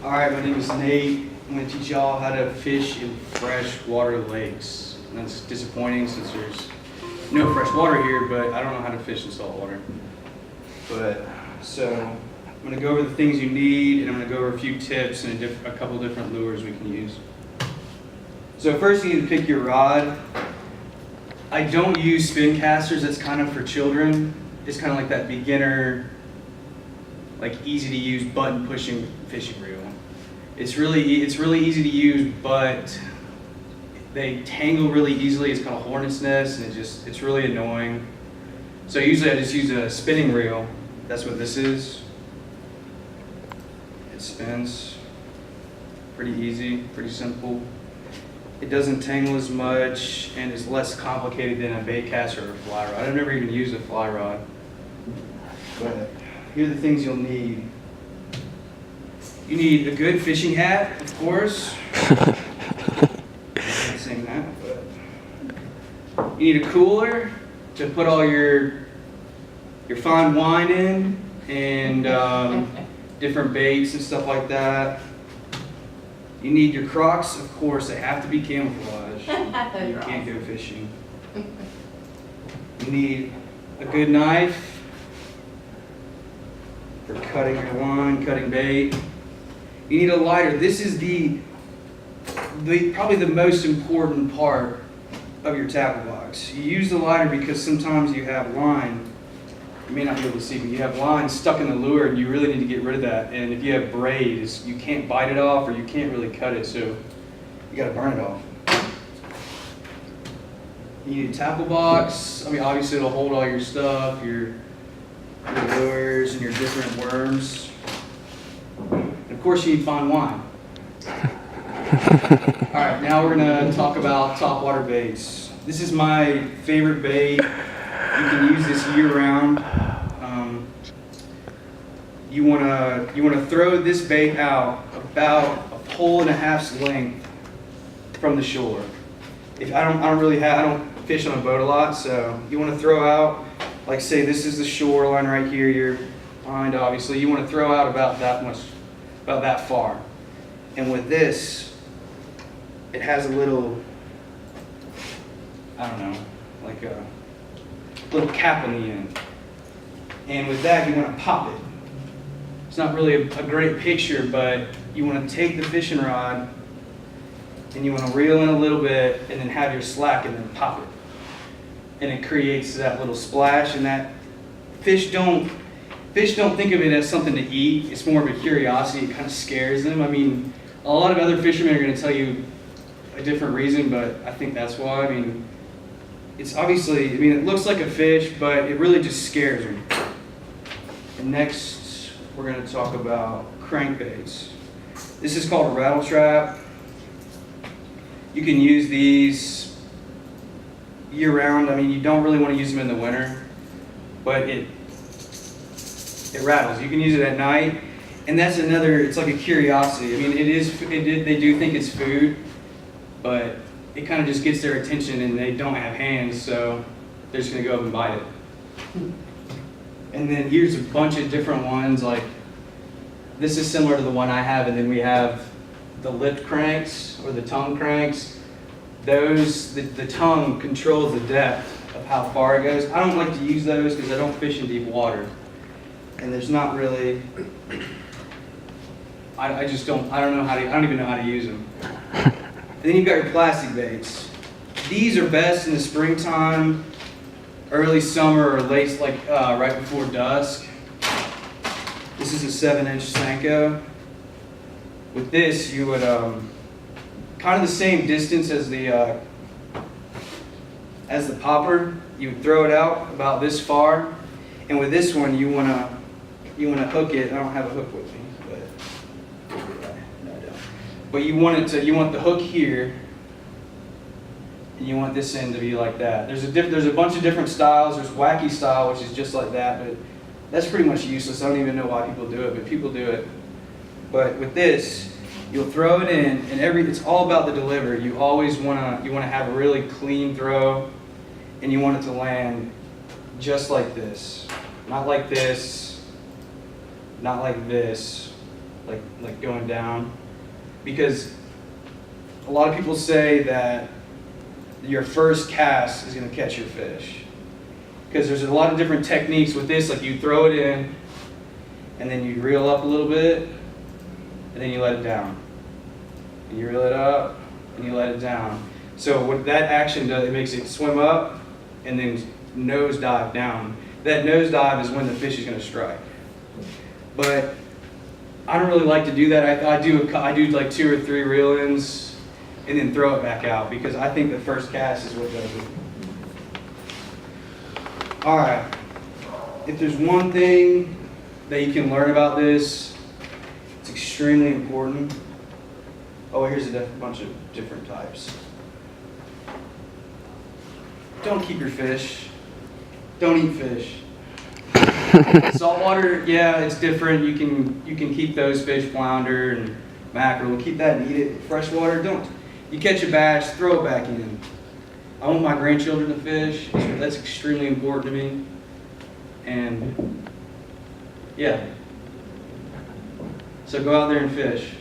Alright, my name is Nate. I'm going to teach y'all how to fish in freshwater lakes. And that's disappointing since there's no fresh water here, but I don't know how to fish in saltwater. So I'm going to go over the things you need, and I'm going to go over a few tips and a couple different lures we can use. So first you need to pick your rod. I don't use spin casters, that's kind of for children. It's kind of like that beginner, like easy to use button pushing fishing reel. It's really easy to use, but they tangle really easily. It's called a hornet's nest, and it's really annoying. So usually I just use a spinning reel. That's what this is. It spins. Pretty easy, pretty simple. It doesn't tangle as much and is less complicated than a bait caster or a fly rod. I've never even used a fly rod. But here are the things you'll need. You need a good fishing hat, of course. I can't sing that, but you need a cooler to put all your fine wine in and different baits and stuff like that. You need your Crocs, of course. They have to be camouflage. You can't go fishing. You need a good knife for cutting your line, cutting bait. You need a lighter. This is probably the most important part of your tackle box. You use the lighter because sometimes you have line. You may not be able to see, but you have line stuck in the lure, and you really need to get rid of that. And if you have braid, you can't bite it off, or you can't really cut it, so you got to burn it off. You need a tackle box. I mean, obviously it'll hold all your stuff, your lures and your different worms. And of course you need fine wine. All right, now we're gonna talk about topwater baits. This is my favorite bait. You can use this year-round. You wanna throw this bait out about a pole and a half's length from the shore. I don't fish on a boat a lot, so you wanna throw out, like say this is the shoreline right here. You're behind, obviously. You wanna throw out about that far. And with this, it has a little, I don't know, like a little cap on the end. And with that, you want to pop it. It's not really a great picture, but you want to take the fishing rod and you want to reel in a little bit and then have your slack and then pop it. And it creates that little splash, and that fish don't think of it as something to eat. It's more of a curiosity. It kind of scares them. I mean, a lot of other fishermen are going to tell you a different reason, but I think that's why. I mean, it's obviously, it looks like a fish, but it really just scares them. And next, we're going to talk about crankbaits. This is called a rattle trap. You can use these year-round. I mean, you don't really want to use them in the winter, but it rattles. You can use it at night, and that's it's like a curiosity. I mean, they do think it's food, but it kind of just gets their attention, and they don't have hands, so they're just going to go up and bite it. And then here's a bunch of different ones. Like this is similar to the one I have, and then we have the lip cranks or the tongue cranks. Those, the tongue controls the depth of how far it goes. I don't like to use those because I don't fish in deep water. And there's not really, I don't even know how to use them. And then you've got your plastic baits. These are best in the springtime, early summer, or late, right before dusk. This is a 7-inch Senko. With this, you would, kind of the same distance as the popper, you would throw it out about this far. And with this one, you wanna hook it. I don't have a hook with me, but no, I don't. But you want the hook here, and you want this end to be like that. There's a bunch of different styles. There's wacky style, which is just like that, but that's pretty much useless. I don't even know why people do it, but people do it. But with this, you'll throw it in, and it's all about the delivery. You always wanna have a really clean throw, and you want it to land just like this. Not like this, not like this, like going down, because a lot of people say that your first cast is going to catch your fish, because there's a lot of different techniques with this. Like you throw it in, and then you reel up a little bit, and then you let it down, and you reel it up, and you let it down. So what that action does, it makes it swim up and then nose dive down. That nose dive is when the fish is going to strike. But I don't really like to do that. I do like 2 or 3 reel-ins and then throw it back out, because I think the first cast is what does it. All right. If there's one thing that you can learn about this, it's extremely important. Oh, here's a bunch of different types. Don't keep your fish. Don't eat fish. Saltwater, yeah, it's different. You can keep those fish, flounder and mackerel. Keep that and eat it. Freshwater, don't. You catch a bass, throw it back in. I want my grandchildren to fish. That's extremely important to me. And yeah. So go out there and fish.